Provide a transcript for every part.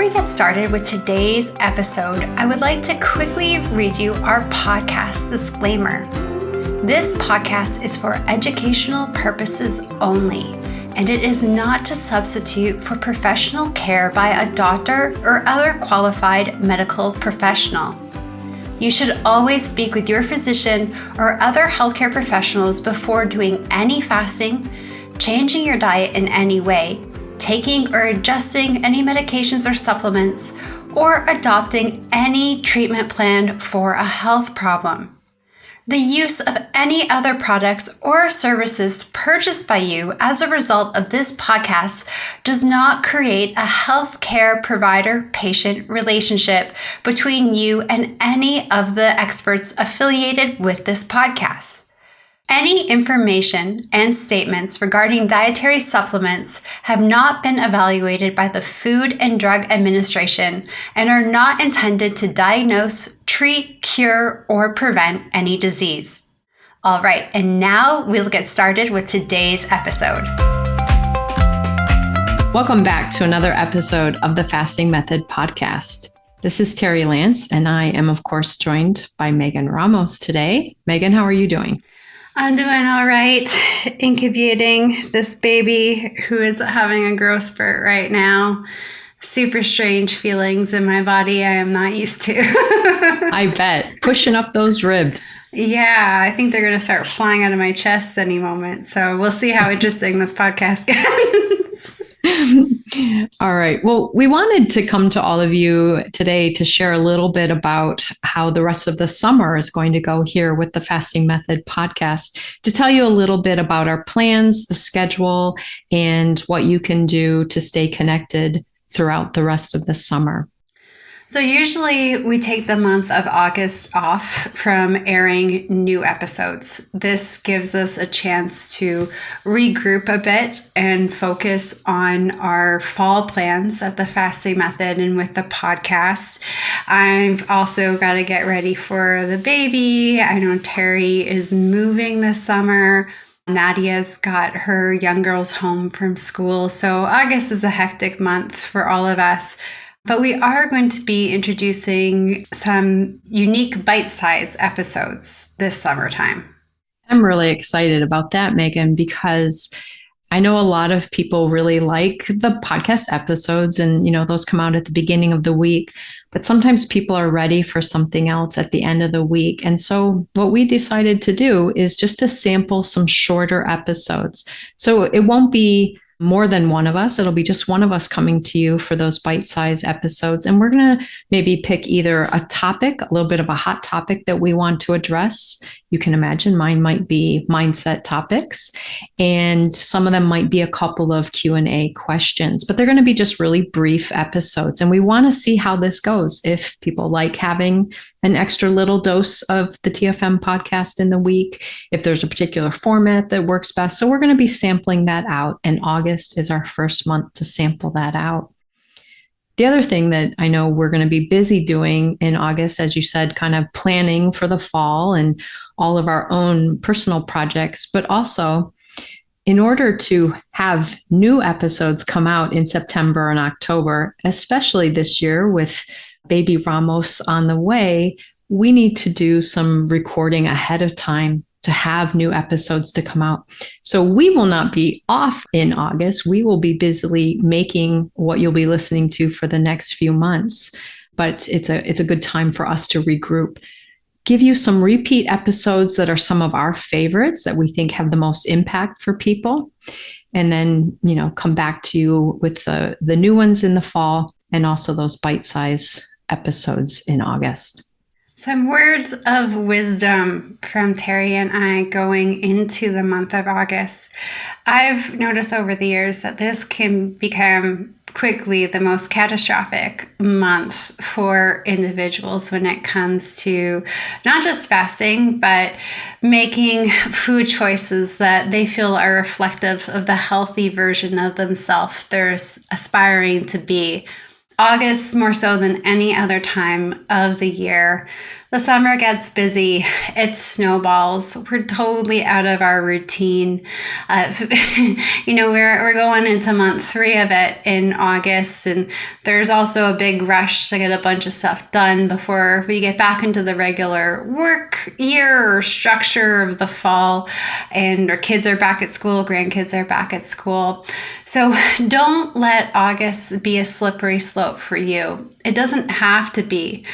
we get started with today's episode, I would like to quickly read you our podcast disclaimer. This podcast is for educational purposes only, and it is not to substitute for professional care by a doctor or other qualified medical professional. You should always speak with your physician or other healthcare professionals before doing any fasting, changing your diet in any way, taking or adjusting any medications or supplements, or adopting any treatment plan for a health problem. The use of any other products or services purchased by you as a result of this podcast does not create a healthcare provider-patient relationship between you and any of the experts affiliated with this podcast. Any information and statements regarding dietary supplements have not been evaluated by the Food and Drug Administration and are not intended to diagnose, treat, cure, or prevent any disease. All right, and now we'll get started with today's episode. Welcome back to another episode of the Fasting Method podcast. This is Terri Lance, and I am, of course, joined by Megan Ramos today. Megan, how are you doing? I'm doing all right, incubating this baby who is having a growth spurt right now. Super strange feelings in my body I am not used to. I bet. Pushing up those ribs. Yeah, I think they're going to start flying out of my chest any moment. So we'll see how interesting this podcast gets. All right. Well, we wanted to come to all of you today to share a little bit about how the rest of the summer is going to go here with the Fasting Method podcast, to tell you a little bit about our plans, the schedule, and what you can do to stay connected throughout the rest of the summer. So usually we take the month of August off from airing new episodes. This gives us a chance to regroup a bit and focus on our fall plans at the Fasting Method and with the podcast. I've also got to get ready for the baby. I know Terri is moving this summer. Nadia's got her young girls home from school. So August is a hectic month for all of us. But we are going to be introducing some unique bite-sized episodes this summertime. I'm really excited about that, Megan, because I know a lot of people really like the podcast episodes and, those come out at the beginning of the week, but sometimes people are ready for something else at the end of the week. And so what we decided to do is just to sample some shorter episodes. So it won't be more than one of us. It'll be just one of us coming to you for those bite-sized episodes. And we're going to maybe pick either a topic, a little bit of a hot topic that we want to address. You can imagine mine might be mindset topics, and some of them might be a couple of Q&A questions, but they're going to be just really brief episodes. And we want to see how this goes. If people like having an extra little dose of the TFM podcast in the week, if there's a particular format that works best. So we're going to be sampling that out, and August is our first month to sample that out. The other thing that I know we're going to be busy doing in August, as you said, kind of planning for the fall and all of our own personal projects, but also in order to have new episodes come out in September and October, especially this year with baby Ramos on the way, we need to do some recording ahead of time to have new episodes to come out. So we will not be off in August. We will be busily making what you'll be listening to for the next few months. But it's a good time for us to regroup, give you some repeat episodes that are some of our favorites that we think have the most impact for people. And then, come back to you with the new ones in the fall and also those bite-sized episodes in August. Some words of wisdom from Terri and I going into the month of August. I've noticed over the years that this can become quickly the most catastrophic month for individuals when it comes to not just fasting, but making food choices that they feel are reflective of the healthy version of themselves they're aspiring to be. August, more so than any other time of the year, The summer gets busy. It snowballs. We're totally out of our routine. We're going into month 3 of it in August, and there's also a big rush to get a bunch of stuff done before we get back into the regular work year or structure of the fall, and our kids are back at school, grandkids are back at school. So don't let August be a slippery slope for you. It doesn't have to be.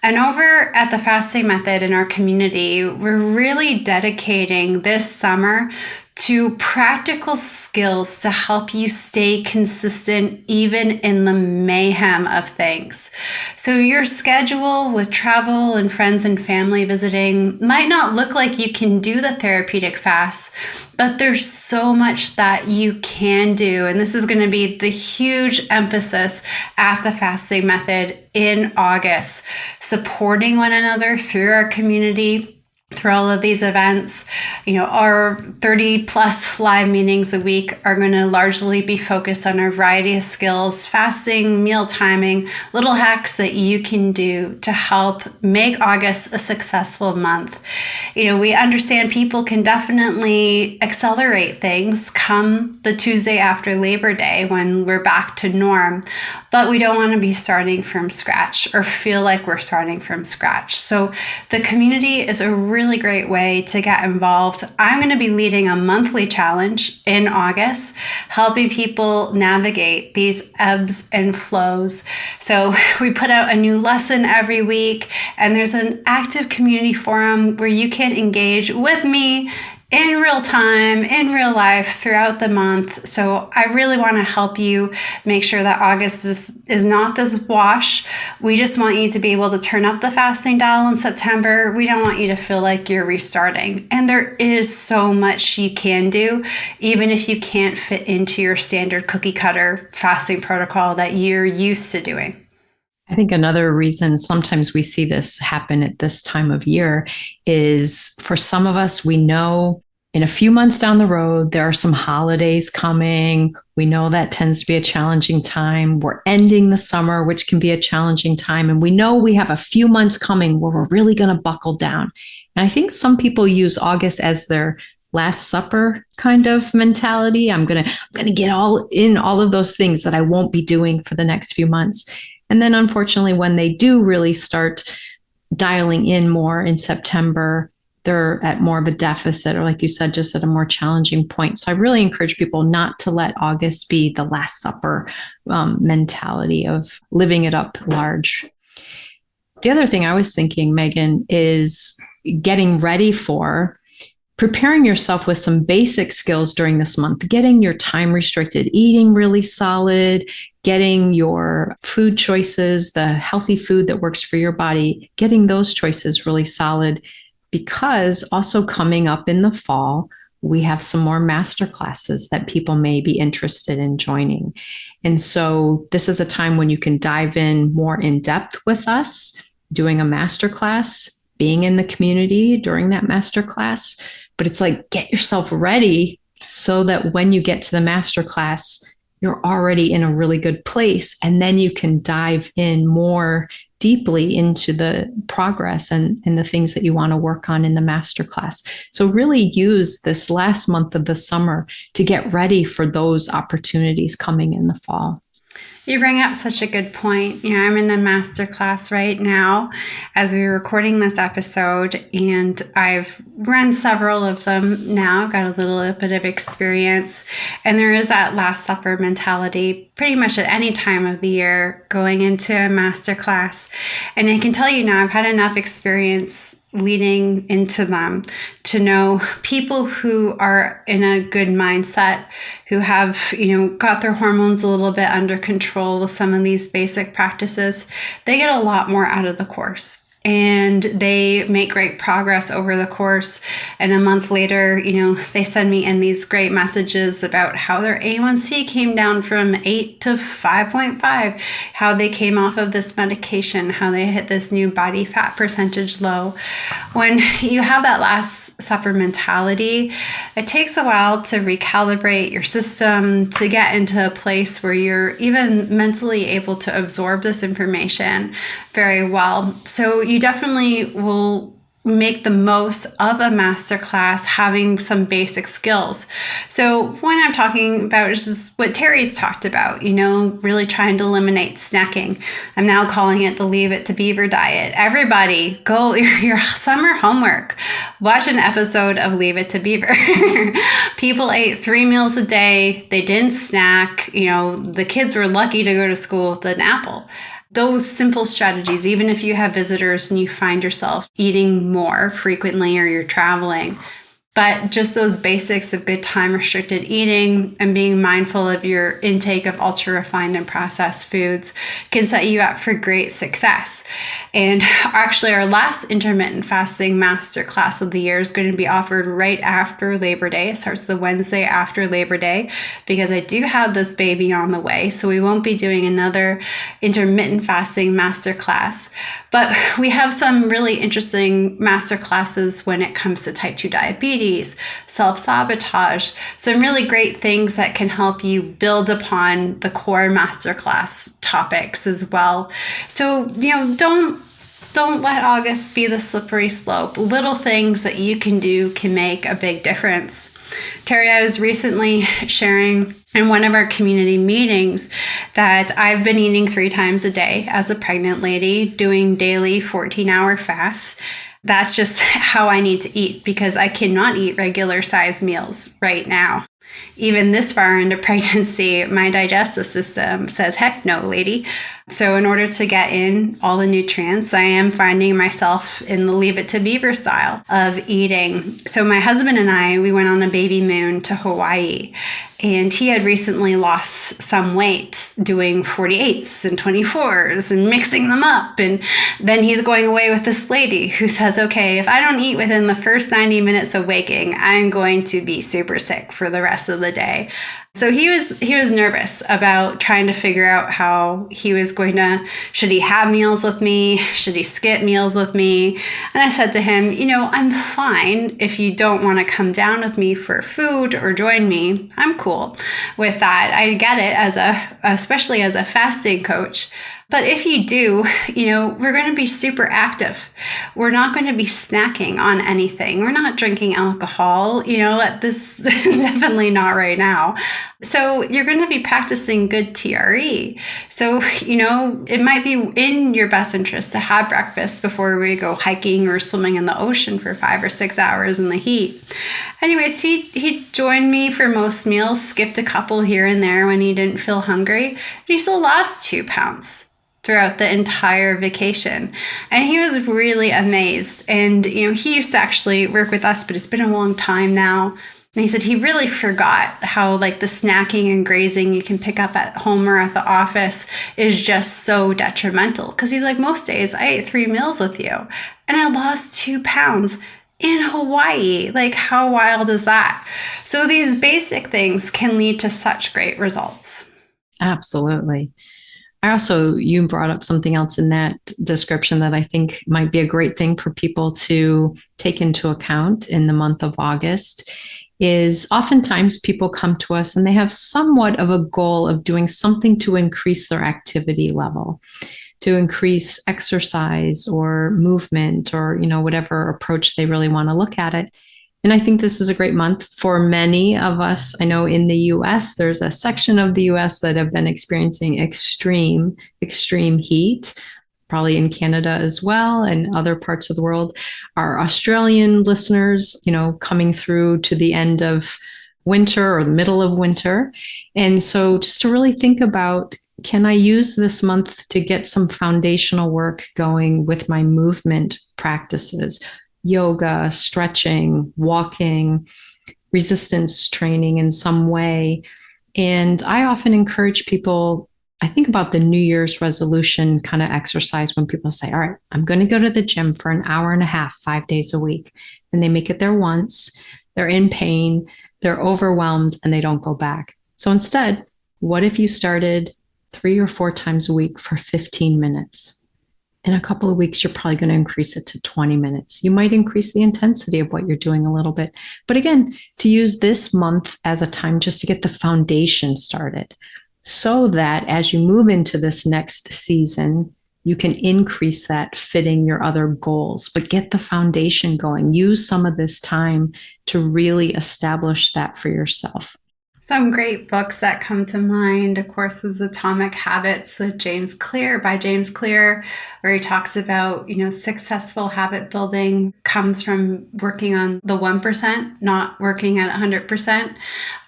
And over at the Fasting Method in our community, we're really dedicating this summer to practical skills to help you stay consistent even in the mayhem of things. So your schedule with travel and friends and family visiting might not look like you can do the therapeutic fast, but there's so much that you can do. And this is going to be the huge emphasis at the Fasting Method in August, supporting one another through our community, through all of these events. Our 30 plus live meetings a week are going to largely be focused on a variety of skills, fasting, meal timing, little hacks that you can do to help make August a successful month. We understand people can definitely accelerate things come the Tuesday after Labor Day when we're back to norm, but we don't want to be starting from scratch or feel like we're starting from scratch. So the community is a really great way to get involved. I'm going to be leading a monthly challenge in August, helping people navigate these ebbs and flows. So we put out a new lesson every week, and there's an active community forum where you can engage with me in real time, in real life throughout the month. So I really want to help you make sure that August is not this wash. We just want you to be able to turn up the fasting dial in September. We don't want you to feel like you're restarting. And there is so much you can do, even if you can't fit into your standard cookie cutter fasting protocol that you're used to doing. I think another reason sometimes we see this happen at this time of year is for some of us, we know in a few months down the road, there are some holidays coming. We know that tends to be a challenging time. We're ending the summer, which can be a challenging time. And we know we have a few months coming where we're really going to buckle down. And I think some people use August as their Last Supper kind of mentality. I'm going to get all of those things that I won't be doing for the next few months. And then unfortunately, when they do really start dialing in more in September, they're at more of a deficit, or like you said, just at a more challenging point. So I really encourage people not to let August be the Last Supper mentality of living it up large. The other thing I was thinking, Megan, is getting ready for preparing yourself with some basic skills during this month, getting your time restricted, eating really solid, getting your food choices, the healthy food that works for your body, getting those choices really solid, because also coming up in the fall, we have some more master classes that people may be interested in joining. And so this is a time when you can dive in more in depth with us, doing a master class, being in the community during that master class. But it's like, get yourself ready so that when you get to the master class, you're already in a really good place. And then you can dive in more deeply into the progress and the things that you want to work on in the master class. So really use this last month of the summer to get ready for those opportunities coming in the fall. You bring up such a good point. I'm in a master class right now as we're recording this episode, and I've run several of them now. I've got a little bit of experience, and there is that Last Supper mentality pretty much at any time of the year going into a master class. And I can tell you now, I've had enough experience leading into them to know people who are in a good mindset, who have, got their hormones a little bit under control with some of these basic practices. They get a lot more out of the course. And they make great progress over the course. And a month later, they send me in these great messages about how their A1C came down from 8 to 5.5, how they came off of this medication, how they hit this new body fat percentage low. When you have that Last Supper mentality, it takes a while to recalibrate your system, to get into a place where you're even mentally able to absorb this information very well. So you definitely will make the most of a masterclass having some basic skills. So what I'm talking about is just what Terry's talked about, really trying to eliminate snacking. I'm now calling it the Leave It to Beaver diet. Everybody go your summer homework. Watch an episode of Leave It to Beaver. People ate 3 meals a day. They didn't snack. The kids were lucky to go to school with an apple. Those simple strategies, even if you have visitors and you find yourself eating more frequently or you're traveling, but just those basics of good time restricted eating and being mindful of your intake of ultra refined and processed foods can set you up for great success. And actually, our last intermittent fasting masterclass of the year is going to be offered right after Labor Day. It starts the Wednesday after Labor Day because I do have this baby on the way. So we won't be doing another intermittent fasting masterclass. But we have some really interesting masterclasses when it comes to type 2 diabetes, self-sabotage, some really great things that can help you build upon the core masterclass topics as well. So, don't let August be the slippery slope. Little things that you can do can make a big difference. Terri, I was recently sharing in one of our community meetings that I've been eating 3 times a day as a pregnant lady, doing daily 14-hour fasts. That's just how I need to eat because I cannot eat regular size meals right now. Even this far into pregnancy, my digestive system says, heck no, lady. So in order to get in all the nutrients, I am finding myself in the Leave It to Beaver style of eating. So my husband and I, we went on a baby moon to Hawaii. And he had recently lost some weight doing 48s and 24s and mixing them up. And then he's going away with this lady who says, okay, if I don't eat within the first 90 minutes of waking, I'm going to be super sick for the rest of the day. So he was nervous about trying to figure out how he was going to, should he have meals with me? Should he skip meals with me? And I said to him, I'm fine if you don't want to come down with me for food or join me. I'm cool with that. I get it especially as a fasting coach. But if you do, we're going to be super active. We're not going to be snacking on anything. We're not drinking alcohol, at this, definitely not right now. So you're going to be practicing good TRE. So, it might be in your best interest to have breakfast before we go hiking or swimming in the ocean for 5 or 6 hours in the heat. Anyways, he joined me for most meals, skipped a couple here and there when he didn't feel hungry. And he still lost 2 pounds throughout the entire vacation. And he was really amazed. And, he used to actually work with us, but it's been a long time now. And he said he really forgot how the snacking and grazing you can pick up at home or at the office is just so detrimental. Because he's like, most days I ate 3 meals with you and I lost 2 pounds in Hawaii. How wild is that? So these basic things can lead to such great results. Absolutely. You brought up something else in that description that I think might be a great thing for people to take into account in the month of August is oftentimes people come to us and they have somewhat of a goal of doing something to increase their activity level, to increase exercise or movement or, whatever approach they really want to look at it. And I think this is a great month for many of us. I know in the US, there's a section of the US that have been experiencing extreme heat, probably in Canada as well and other parts of the world. Our Australian listeners, coming through to the end of winter or the middle of winter. And so just to really think about, can I use this month to get some foundational work going with my movement practices? Yoga, stretching, walking, resistance training in some way. And I often encourage people, I think about the New Year's resolution kind of exercise when people say, all right, I'm going to go to the gym for an hour and a half, 5 days a week. And they make it there once, they're in pain, they're overwhelmed, and they don't go back. So instead, what if you started 3 or 4 times a week for 15 minutes? In a couple of weeks, you're probably going to increase it to 20 minutes. You might increase the intensity of what you're doing a little bit. But again, to use this month as a time just to get the foundation started so that as you move into this next season, you can increase that fitting your other goals, but get the foundation going. Use some of this time to really establish that for yourself. Some great books that come to mind, of course, is Atomic Habits by James Clear, where he talks about, successful habit building comes from working on the 1%, not working at 100%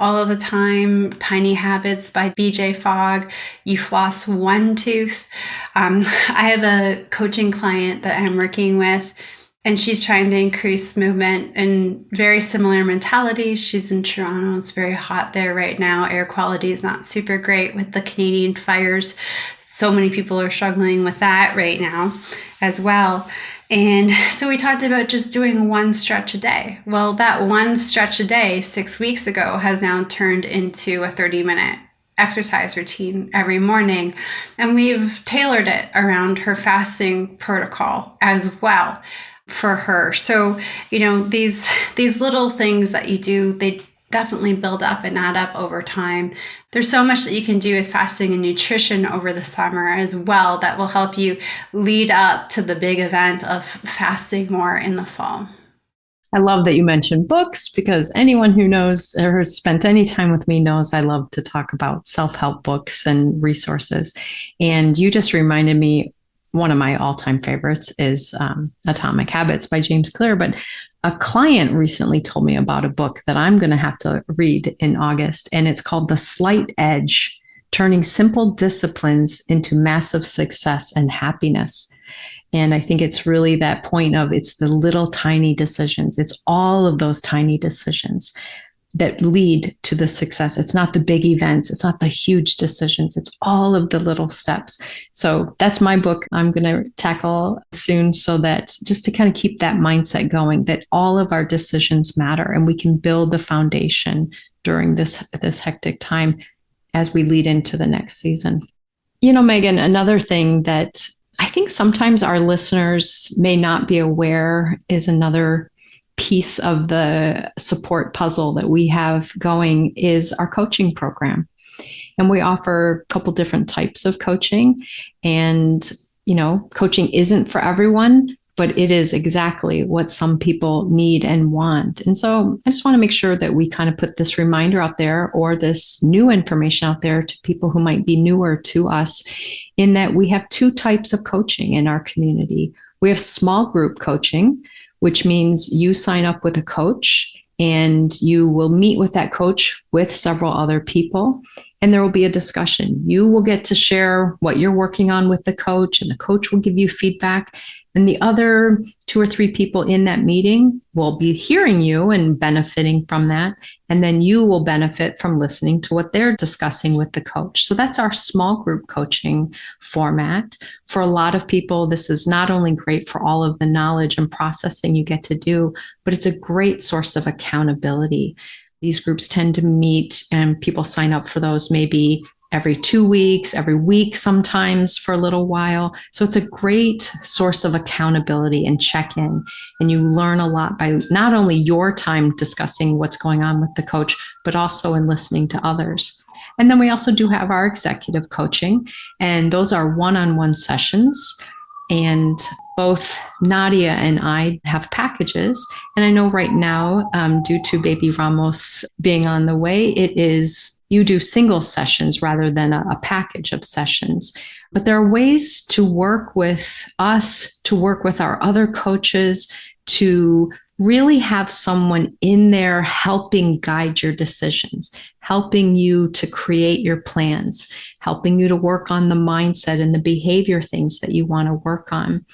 all of the time. Tiny Habits by BJ Fogg, you floss one tooth. I have a coaching client that I'm working with, and she's trying to increase movement and very similar mentality. She's in Toronto. It's very hot there right now. Air quality is not super great with the Canadian fires. So many people are struggling with that right now as well. And so we talked about just doing one stretch a day. Well, that one stretch a day 6 weeks ago has now turned into a 30-minute exercise routine every morning. And we've tailored it around her fasting protocol as well for her. So, these little things that you do, they definitely build up and add up over time. There's so much that you can do with fasting and nutrition over the summer as well that will help you lead up to the big event of fasting more in the fall. I love that you mentioned books, because anyone who knows or has spent any time with me knows I love to talk about self-help books and resources. And you just reminded me, one of my all-time favorites is Atomic Habits by James Clear. But a client recently told me about a book that I'm going to have to read in August, and it's called The Slight Edge: Turning Simple Disciplines into Massive Success and Happiness. And I think it's really that point of, it's the little tiny decisions. It's all of those tiny decisions that lead to the success. It's not the big events. It's not the huge decisions. It's all of the little steps. So that's my book I'm going to tackle soon, so that just to kind of keep that mindset going, that all of our decisions matter and we can build the foundation during this hectic time as we lead into the next season. Megan, another thing that I think sometimes our listeners may not be aware is another piece of the support puzzle that we have going is our coaching program. And we offer a couple different types of coaching. And, coaching isn't for everyone, but it is exactly what some people need and want. And so I just want to make sure that we kind of put this reminder out there, or this new information out there, to people who might be newer to us, in that we have two types of coaching in our community. We have small group coaching, which means you sign up with a coach and you will meet with that coach with several other people, and there will be a discussion. You will get to share what you're working on with the coach, and the coach will give you feedback. And the other 2 or 3 people in that meeting will be hearing you and benefiting from that. And then you will benefit from listening to what they're discussing with the coach. So that's our small group coaching format. For a lot of people, this is not only great for all of the knowledge and processing you get to do, but it's a great source of accountability. These groups tend to meet, and people sign up for those maybe every 2 weeks, every week, sometimes for a little while. So it's a great source of accountability and check-in. And you learn a lot by not only your time discussing what's going on with the coach, but also in listening to others. And then we also do have our executive coaching, and those are one-on-one sessions. And both Nadia and I have packages. And I know right now, due to baby Ramos being on the way, you do single sessions rather than a package of sessions. But there are ways to work with us, to work with our other coaches, to really have someone in there helping guide your decisions, helping you to create your plans, helping you to work on the mindset and the behavior things that you want to work on.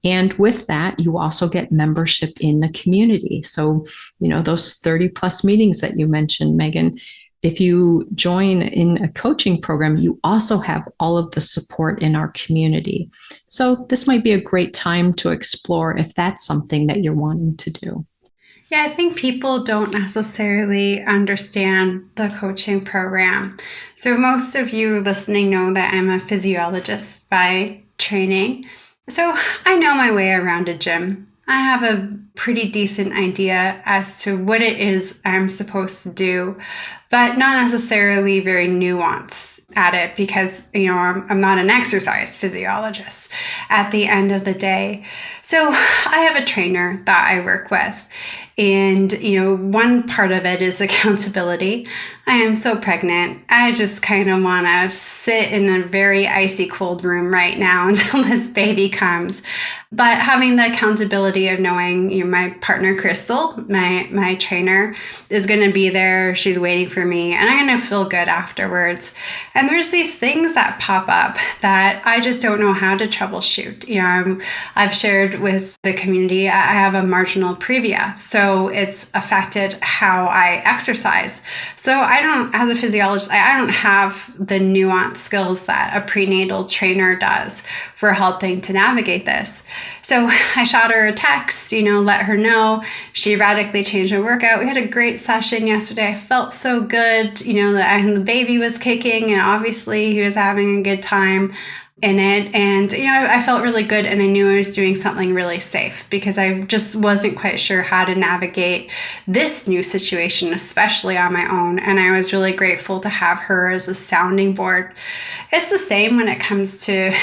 And with that, you also get membership in the community. So, those 30 plus meetings that you mentioned, Megan, if you join in a coaching program, you also have all of the support in our community. So this might be a great time to explore if that's something that you're wanting to do. Yeah, I think people don't necessarily understand the coaching program. So most of you listening know that I'm a physiologist by training. So I know my way around a gym. I have a pretty decent idea as to what it is I'm supposed to do, but not necessarily very nuanced at it because, I'm not an exercise physiologist at the end of the day. So I have a trainer that I work with. And, one part of it is accountability. I am so pregnant. I just kind of want to sit in a very icy cold room right now until this baby comes. But having the accountability of knowing, my partner, Crystal, my trainer, is going to be there. She's waiting for me and I'm going to feel good afterwards. And there's these things that pop up that I just don't know how to troubleshoot. I've shared with the community, I have a marginal previa. So it's affected how I exercise. So as a physiologist, I don't have the nuanced skills that a prenatal trainer does for helping to navigate this. So I shot her a text, let her know. She radically changed her workout. We had a great session yesterday. I felt so good, the baby was kicking and obviously he was having a good time in it. And, I felt really good and I knew I was doing something really safe because I just wasn't quite sure how to navigate this new situation, especially on my own. And I was really grateful to have her as a sounding board. It's the same when it comes to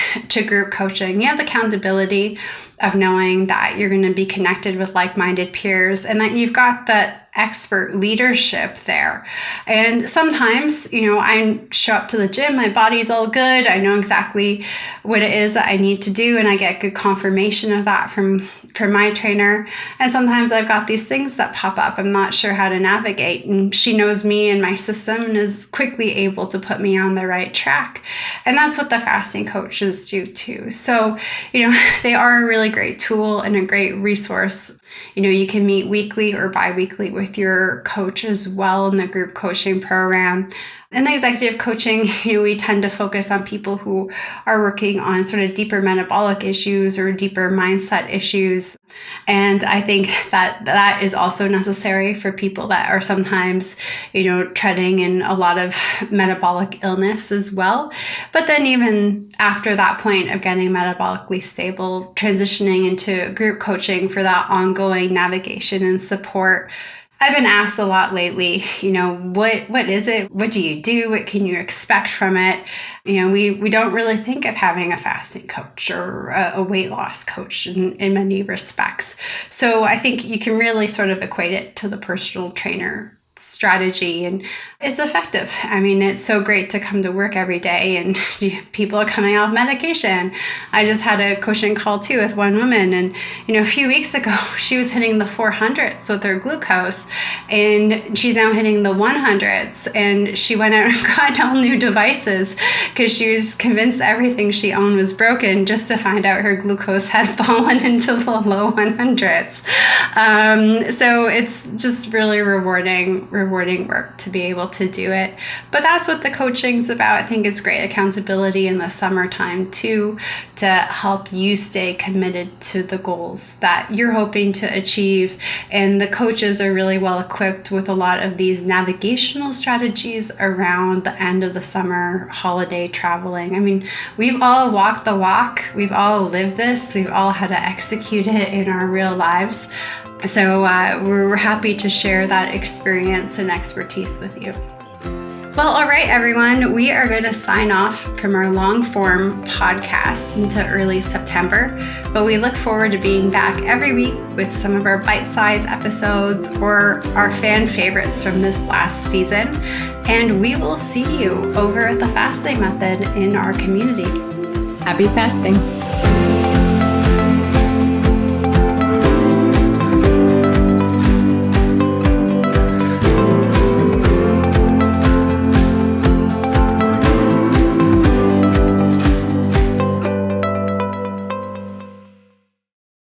group coaching. You have the accountability of knowing that you're going to be connected with like-minded peers and that you've got that expert leadership there. And sometimes, I show up to the gym, my body's all good. I know exactly what it is that I need to do. And I get good confirmation of that from my trainer. And sometimes I've got these things that pop up. I'm not sure how to navigate. And she knows me and my system and is quickly able to put me on the right track. And that's what the fasting coaches do too. So, they are a really great tool and a great resource. You can meet weekly or bi-weekly with your coach as well in the group coaching program. In the executive coaching, we tend to focus on people who are working on sort of deeper metabolic issues or deeper mindset issues. And I think that is also necessary for people that are sometimes, treading in a lot of metabolic illness as well. But then even after that point of getting metabolically stable, transitioning into group coaching for that ongoing navigation and support. I've been asked a lot lately, what is it? What do you do? What can you expect from it? We don't really think of having a fasting coach or a weight loss coach in many respects. So I think you can really sort of equate it to the personal trainer strategy, and it's effective. It's so great to come to work every day and people are coming off medication. I just had a coaching call too with one woman, and a few weeks ago she was hitting the 400s with her glucose and she's now hitting the 100s, and she went out and got all new devices because she was convinced everything she owned was broken just to find out her glucose had fallen into the low 100s. So it's just really rewarding work to be able to do it. But that's what the coaching's about. I think it's great accountability in the summertime too, to help you stay committed to the goals that you're hoping to achieve. And the coaches are really well equipped with a lot of these navigational strategies around the end of the summer holiday traveling. We've all walked the walk. We've all lived this. We've all had to execute it in our real lives. So we're happy to share that experience and expertise with you. Well, all right, everyone, we are going to sign off from our long form podcast into early September, but we look forward to being back every week with some of our bite-sized episodes or our fan favorites from this last season. And we will see you over at the Fasting Method in our community. Happy fasting.